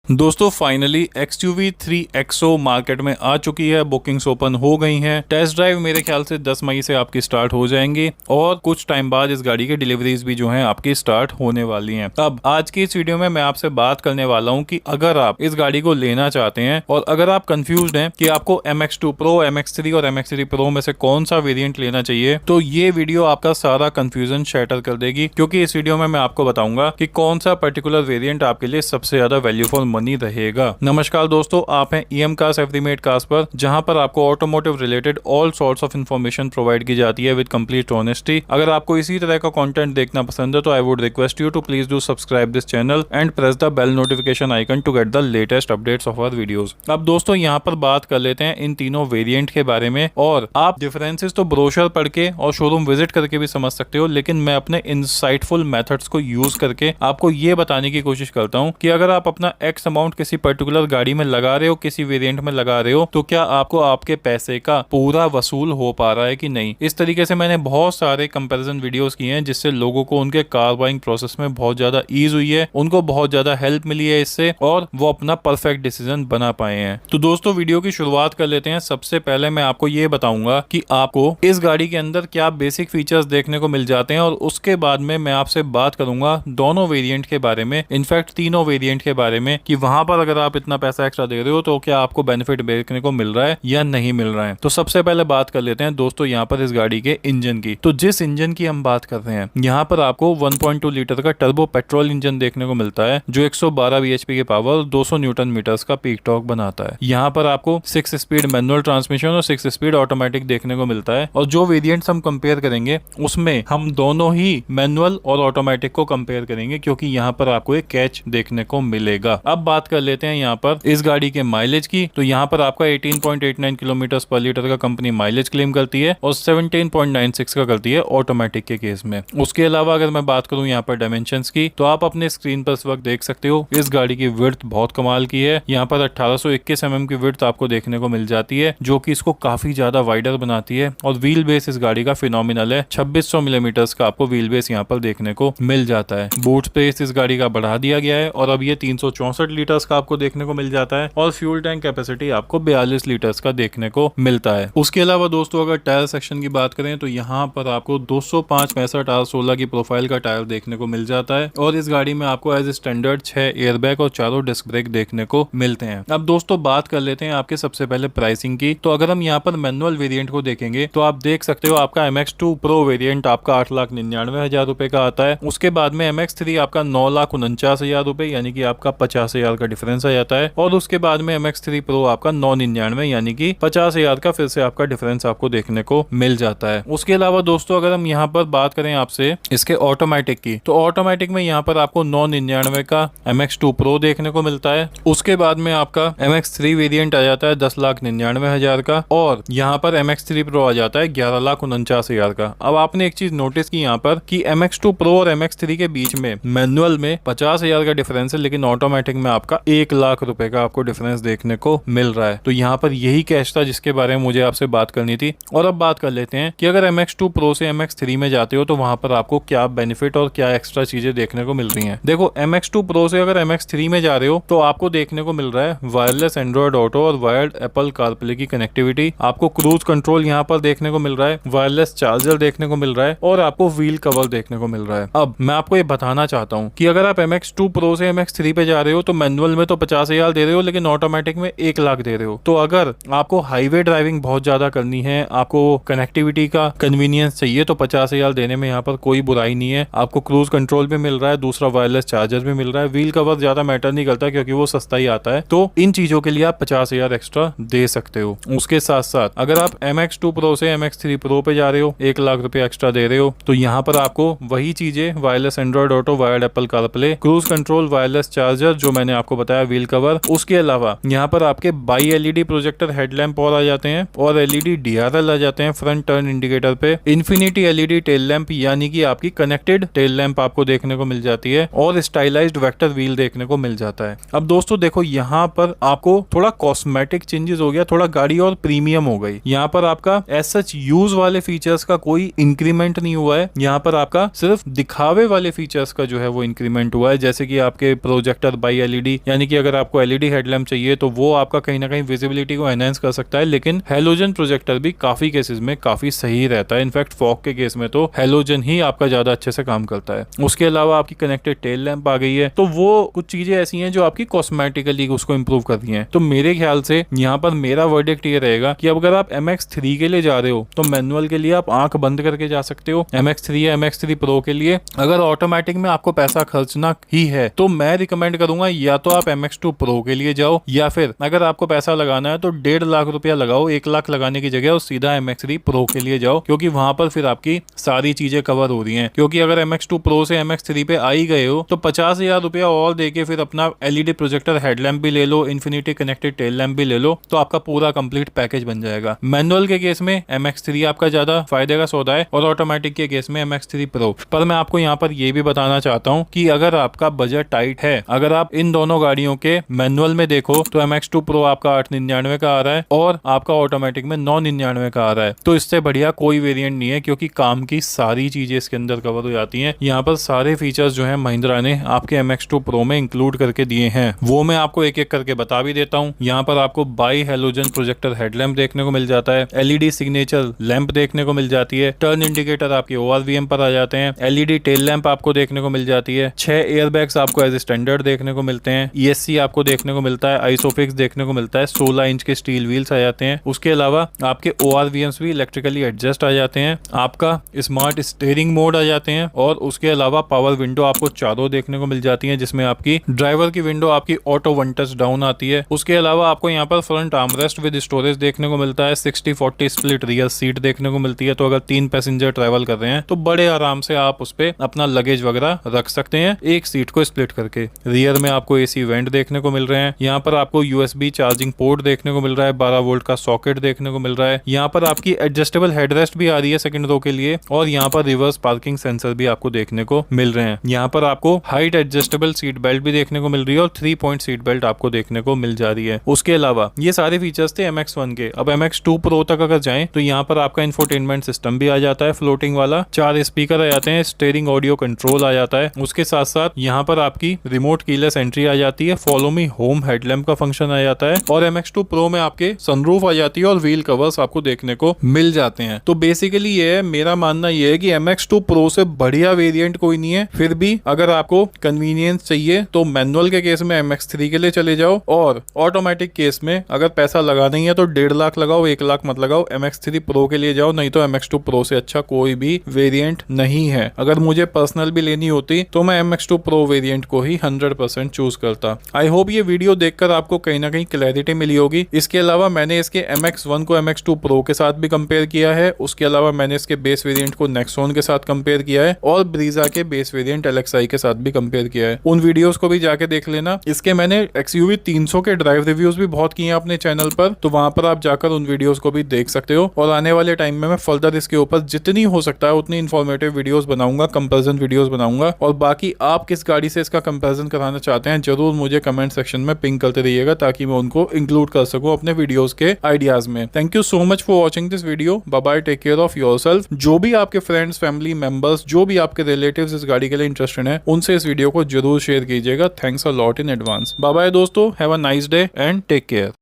दोस्तों finally XUV 3XO market में आ चुकी है। बुकिंग्स ओपन हो गई हैं। टेस्ट ड्राइव मेरे ख्याल से 10 मई से आपकी स्टार्ट हो जाएंगी और कुछ टाइम बाद इस गाड़ी की डिलीवरीज भी जो हैं आपकी स्टार्ट होने वाली हैं। अब आज की इस वीडियो में मैं आपसे बात करने वाला हूं कि अगर आप इस गाड़ी को लेना चाहते हैं और अगर आप कंफ्यूज्ड हैं कि आपको MX2 Pro, MX3 और MX3 Pro में से कौन सा वेरिएंट लेना चाहिए, तो ये वीडियो आपका सारा कंफ्यूजन शैटर कर देगी, क्योंकि इस वीडियो में मैं आपको बताऊंगा कि कौन सा पर्टिकुलर वेरिएंट आपके लिए सबसे ज्यादा वैल्यू फॉर मनी रहेगा। नमस्कार दोस्तों, आप हैं EM Cars एवरीमेड कार्स पर, जहां पर आपको automotive related all sorts of information provide की जाती है विद कंप्लीट ऑनेस्टी। अगर आपको इसी तरह का कंटेंट देखना पसंद है तो I would request you to please do subscribe this channel and press the bell notification icon to get the latest updates of our videos. अब दोस्तों यहाँ पर बात कर लेते हैं इन तीनों वेरिएंट के बारे में, और आप डिफरेंसेस तो ब्रोशर पढ़ के और शोरूम विजिट करके भी समझ सकते हो, लेकिन मैं अपने इंसाइटफुल मेथड्स को यूज करके आपको ये बताने की कोशिश करता हूँ कि अगर आप अपना एक्स अमाउंट किसी पर्टिकुलर गाड़ी में लगा रहे हो, किसी वेरिएंट में लगा रहे हो, तो क्या आपको आपके पैसे का पूरा वसूल हो पा रहा है कि नहीं। इस तरीके से मैंने बहुत सारे कंपैरिजन वीडियोस किए हैं जिससे लोगों को उनके कार बाइंग प्रोसेस में बहुत ज्यादा ईज हुई है, उनको बहुत ज्यादा हेल्प मिली है इससे, और वो अपना परफेक्ट डिसीजन बना पाए हैं। तो दोस्तों वीडियो की शुरुआत कर लेते हैं। सबसे पहले मैं आपको ये बताऊंगा कि आपको इस गाड़ी के अंदर क्या बेसिक फीचर्स देखने को मिल जाते हैं, और उसके बाद में मैं आपसे बात करूंगा दोनों वेरिएंट के बारे में, इनफैक्ट तीनों वेरिएंट के बारे में, कि वहां पर अगर आप इतना पैसा एक्स्ट्रा दे रहे हो तो क्या आपको बेनिफिट देखने को मिल रहा है या नहीं मिल रहा है। तो सबसे पहले बात कर लेते हैं दोस्तों यहाँ पर इस गाड़ी के इंजन की। तो जिस इंजन की हम बात कर रहे हैं, यहाँ पर आपको 1.2 लीटर का टर्बो पेट्रोल इंजन देखने को मिलता है जो 112 bhp के पावर 200 न्यूटन मीटर्स का पीक टॉर्क बनाता है। यहाँ पर आपको 6 स्पीड मैनुअल ट्रांसमिशन और 6 स्पीड ऑटोमेटिक देखने को मिलता है, और जो वेरिएंट्स हम कंपेयर करेंगे उसमें हम दोनों ही मैनुअल और ऑटोमेटिक को कंपेयर करेंगे, क्योंकि यहाँ पर आपको एक कैच देखने को मिलेगा। अब बात कर लेते हैं यहाँ पर इस गाड़ी के माइलेज की। तो यहाँ पर आपका 18.89 किलोमीटर पर लीटर का कंपनी माइलेज क्लेम करती है और 17.96 का करती है ऑटोमेटिक के केस में। उसके अलावा अगर मैं बात करूँ यहाँ पर डायमेंशंस की, तो आप अपने स्क्रीन पर इस वक्त देख सकते हो इस गाड़ी की विड्थ बहुत कमाल की है। यहाँ पर 1821 mm की विड्थ आपको देखने को मिल जाती है, जो कि इसको काफी ज्यादा वाइडर बनाती है, और व्हील बेस इस गाड़ी का फिनोमिनल है। 2600 मिलीमीटर का आपको व्हील बेस यहाँ पर देखने को मिल जाता है। बूट स्पेस इस गाड़ी का बढ़ा दिया गया है और अब ये 364 लीटर्स का आपको देखने को मिल जाता है, और फ्यूल टैंक कैपेसिटी आपको 42 लीटर्स का देखने को मिलता है। उसके अलावा दोस्तों अगर टायर सेक्शन की बात करें तो यहाँ पर आपको 205 65 R16 की प्रोफाइल का टायर देखने को मिल जाता है, और इस गाड़ी में आपको एज स्टैंडर्ड 6 एयरबैग और 4 डिस्क ब्रेक देखने को मिलते हैं। अब दोस्तों बात कर लेते हैं आपके सबसे पहले प्राइसिंग की। तो अगर हम यहाँ पर मैनुअल वेरिएंट को देखेंगे तो आप देख सकते हो आपका MX2 Pro वेरिएंट आपका 8,99,000 रुपए का आता है। उसके बाद में MX3 आपका 9,49,000 रुपए, यानी कि आपका 50,000 का डिफरेंस आ जाता है, और उसके बाद में MX3 Pro आपका 9,99, यानी कि 50,000 का फिर से आपका डिफरेंस आपको देखने को मिल जाता है। उसके अलावा दोस्तों अगर हम यहाँ पर बात करें आपसे इसके ऑटोमेटिक की, तो ऑटोमेटिक में यहाँ पर आपको 9,99 का MX2 Pro देखने को मिलता है। उसके बाद में आपका MX3 वेरिएंट आ जाता है 10,99,000 का, और यहाँ पर MX3 Pro आ जाता है 11,49,000 का। अब आपने एक चीज नोटिस की यहाँ पर कि MX2 Pro और MX3 के बीच में मैनुअल में 50,000 का डिफरेंस है, लेकिन ऑटोमेटिक में आपका 1,00,000 रुपए का आपको डिफरेंस देखने को मिल रहा है। तो यहाँ पर यही कैश था जिसके बारे में मुझे आपसे बात करनी थी। और अब बात कर लेते हैं कि अगर MX2 Pro से MX3 में जाते हो तो वहां पर आपको क्या बेनिफिट और क्या एक्स्ट्रा चीजें देखने को मिल रही हैं। देखो MX2 Pro से अगर MX3 में जा रहे हो तो आपको देखने को मिल रहा है वायरलेस एंड्रॉइड ऑटो और वायर्ड एप्पल कारप्ले की कनेक्टिविटी, आपको क्रूज कंट्रोल यहाँ पर देखने को मिल रहा है, वायरलेस चार्जर देखने को मिल रहा है, और आपको व्हील कवर देखने को मिल रहा है। अब मैं आपको ये बताना चाहता हूँ कि अगर आप MX2 Pro से MX3 पे जा रहे हो तो मैनुअल में तो 50,000 दे रहे हो, लेकिन ऑटोमेटिक में 1,00,000 दे रहे हो। तो अगर आपको हाईवे ड्राइविंग बहुत ज्यादा करनी है, आपको कनेक्टिविटी का कन्वीनियंस चाहिए, तो 50,000 देने में यहाँ पर कोई बुराई नहीं है। आपको क्रूज कंट्रोल भी मिल रहा है, दूसरा वायरलेस चार्जर भी मिल रहा है, व्हील कवर ज्यादा मैटर नहीं करता क्योंकि वो सस्ता ही आता है। तो इन चीजों के लिए आप 50,000 एक्स्ट्रा दे सकते हो। उसके साथ साथ अगर आप MX2 Pro से MX3 Pro पे जा रहे हो, 1,00,000 रुपए एक्स्ट्रा दे रहे हो, तो यहाँ पर आपको वही चीजें wireless Android auto, wired Apple CarPlay, cruise control, wireless charger जो मैंने आपको बताया, व्हील कवर, उसके अलावा यहाँ पर आपके बाई LED प्रोजेक्टर हेडलैम्प और आ जाते हैं, और LED DRL आ जाते हैं फ्रंट टर्न इंडिकेटर पे, इन्फिनिटी LED टेल लैंप यानी कि आपकी कनेक्टेड टेल लैंप आपको देखने को मिल जाती है, और स्टाइलाइज्ड वेक्टर व्हील देखने को मिल जाता है। अब दोस्तों देखो यहाँ पर आपको थोड़ा कॉस्मेटिक चेंजेस हो गया, थोड़ा गाड़ी और प्रीमियम हो गई। यहाँ पर आपका एज सच यूज वाले फीचर्स का कोई इंक्रीमेंट नहीं हुआ है, यहाँ पर आपका सिर्फ दिखावे वाले फीचर्स का जो है वो इंक्रीमेंट हुआ है, जैसे कि आपके प्रोजेक्टर बाई एलईडी, यानी कि अगर आपको एलईडी हेडलैम्प चाहिए तो वो आपका कहीं ना कहीं विजिबिलिटी को एनहांस कर सकता है, लेकिन हेलोजन प्रोजेक्टर भी काफी केसेस में काफी सही रहता है। इनफैक्ट फॉग के केस में तो हेलोजन ही आपका ज्यादा अच्छे से काम करता है। उसके अलावा आपकी कनेक्टेड टेल लैंप आ गई है, तो वो कुछ चीजें ऐसी हैं जो आपकी कॉस्मेटिकली उसको इंप्रूव कर रही हैं। तो मेरे ख्याल से यहाँ पर मेरा वर्डिक्ट ये रहेगा कि अब अगर आप MX3 के लिए जा रहे हो तो मैनुअल के लिए आप आंख बंद करके जा सकते हो। MX3 या MX3 Pro के लिए अगर ऑटोमेटिक में आपको पैसा खर्चना ही है तो मैं रिकमेंड करूंगा या तो आप MX2 Pro के लिए जाओ, या फिर अगर आपको पैसा लगाना है तो 1.5 लाख रुपया लगाओ, 1 लाख लगाने की जगह और सीधा MX3 Pro के लिए जाओ, क्योंकि वहां पर फिर आपकी सारी चीजें कवर हो रही हैं। क्योंकि अगर MX2 Pro से MX3 पे आ ही गए हो तो 50,000 रुपया और देके फिर अपना एलईडी प्रोजेक्टर हेडलैम्प भी ले लो, इन्फिनिटी कनेक्टेड टेल लैंप भी ले लो, तो आपका पूरा कंप्लीट पैकेज बन जाएगा। मैनुअल के केस में MX3 आपका ज्यादा फायदे का सौदा है और ऑटोमेटिक के केस में MX3 Pro। पर मैं आपको यहाँ पर ये भी बताना चाहता हूँ कि अगर आपका बजट टाइट है, अगर आप इन दोनों गाड़ियों के मैनुअल में देखो तो MX2 Pro आपका 899 का आ रहा है और आपका ऑटोमेटिक में 999 का आ रहा है। तो इससे बढ़िया कोई वेरिएंट नहीं है, क्योंकि काम की सारी चीजें इसके अंदर कवर हो जाती हैं। यहाँ पर सारे फीचर्स जो है महिंद्रा ने आपके MX2 Pro में इंक्लूड करके दिए हैं, वो मैं आपको एक एक करके बता भी देता हूँ। यहाँ पर आपको बाई हेलोजन प्रोजेक्टर हेडलैम्प देखने को मिल जाता है, एलईडी सिग्नेचर लैंप देखने को मिल जाती है, टर्न इंडिकेटर आपके ORVM पर आ जाते हैं, एलईडी टेल लैंप आपको देखने को मिल जाती है, 6 एयरबैग्स आपको एज स्टैंडर्ड देखने को मिलते हैं, ESC आपको देखने को मिलता है, आइसोफिक्स देखने को मिलता है, 16 इंच के स्टील व्हील्स आ जाते हैं। उसके अलावा आपके ORVMs भी इलेक्ट्रिकली एडजस्ट आ जाते हैं, आपका स्मार्ट स्टीयरिंग मोड आ जाते हैं, और उसके अलावा पावर विंडो आपको चारों देखने को मिल जाती है, जिसमें आपकी ड्राइवर की विंडो आपकी ऑटो 1 टच डाउन आती है। उसके अलावा आपको यहाँ पर फ्रंट आर्मरेस्ट विद स्टोरेज देखने को मिलता है, 60-40 स्प्लिट रियर सीट देखने को मिलती है, तो अगर 3 पैसेंजर ट्रैवल कर रहे हैं तो बड़े आराम से आप उस पे अपना लगेज वगैरह रख सकते हैं, एक सीट को स्प्लिट करके। रियर में आपको AC वेंट देखने को मिल रहे हैं, यहाँ पर आपको USB चार्जिंग पोर्ट देखने को मिल रहा है, 12 वोल्ट का सॉकेट देखने को मिल रहा है, यहाँ पर आपकी एडजस्टेबल हेडरेस्ट भी आ रही है सेकंड रो के लिए, और यहाँ पर रिवर्स पार्किंग सेंसर भी आपको देखने को मिल रहे हैं। यहाँ पर आपको हाइट एडजस्टेबल सीट बेल्ट भी देखने को मिल रही है और 3 पॉइंट सीट बेल्ट आपको देखने को मिल जा रही है। उसके अलावा ये सारे फीचर्स थे MX1 के। अब MX2 Pro तक अगर जाएं तो यहाँ पर आपका इंफोटेनमेंट सिस्टम भी आ जाता है फ्लोटिंग वाला, 4 स्पीकर आ जाते हैं, स्टीयरिंग ऑडियो कंट्रोल आ जाता है। उसके साथ साथ यहाँ पर आपकी रिमोट कीलेस एंट्री आ जाती है, फॉलो मी होम हेडलैम्प का फंक्शन आ जाता है, और MX2 Pro में आपके सनरूफ आ जाती है और व्हील कवर्स आपको देखने को मिल जाते हैं। तो बेसिकली ये है, मेरा मानना ये है कि MX2 Pro से बढ़िया वेरिएंट कोई नहीं है। फिर भी अगर आपको कन्वीनियंस चाहिए तो मैनुअल के केस में MX3 के लिए चले जाओ, और ऑटोमेटिक केस में अगर पैसा लगाना ही है तो 1.5 लाख लगाओ, 1 लाख मत लगाओ, MX3 Pro के लिए जाओ, नहीं तो MX2 Pro से अच्छा कोई भी वेरिएंट नहीं है। अगर मुझे पर्सनल भी लेनी होती तो मैं MX2 Pro वेरिएंट को ही 100% चूज करता। आई होप ये वीडियो देखकर आपको कहीं ना कहीं क्लैरिटी मिली होगी। इसके अलावा मैंने इसके MX1 को MX2 Pro के साथ भी कंपेयर किया है, उसके अलावा मैंने इसके बेस वेरिएंट को नेक्सॉन के साथ कंपेयर किया है, और ब्रीजा के बेस वेरिएंट LXi के साथ भी कंपेयर किया है। उन वीडियोस को भी जाके देख लेना। इसके मैंने XUV 300 के ड्राइव रिव्यूज भी बहुत किए हैं अपने चैनल पर, तो वहां पर आप जाकर उन वीडियोस को भी देख सकते हो। और आने वाले टाइम में मैं फर्दर इसके ऊपर जितनी हो सकता है उतनी इन्फॉर्मेटिव वीडियोस बनाऊंगा, कंपैरिजन वीडियोस बनाऊंगा। और बाकी आप किस गाड़ी से इसका कंपैरिजन कराना चाहते हैं जरूर मुझे कमेंट सेक्शन में पिंग करते रहिएगा, ताकि मैं उनको इंक्लूड कर सकूं अपने वीडियोस के आइडियाज में। Thank you so much for watching this video. Bye bye, take care of yourself. जो भी आपके फ्रेंड्स, फैमिली मेंबर्स, जो भी आपके रिलेटिव्स इस गाड़ी के लिए इंटरेस्टेड हैं, उनसे इस वीडियो को जरूर शेयर कीजिएगा। Thanks a lot in advance. Bye bye दोस्तों, have a nice day and take care.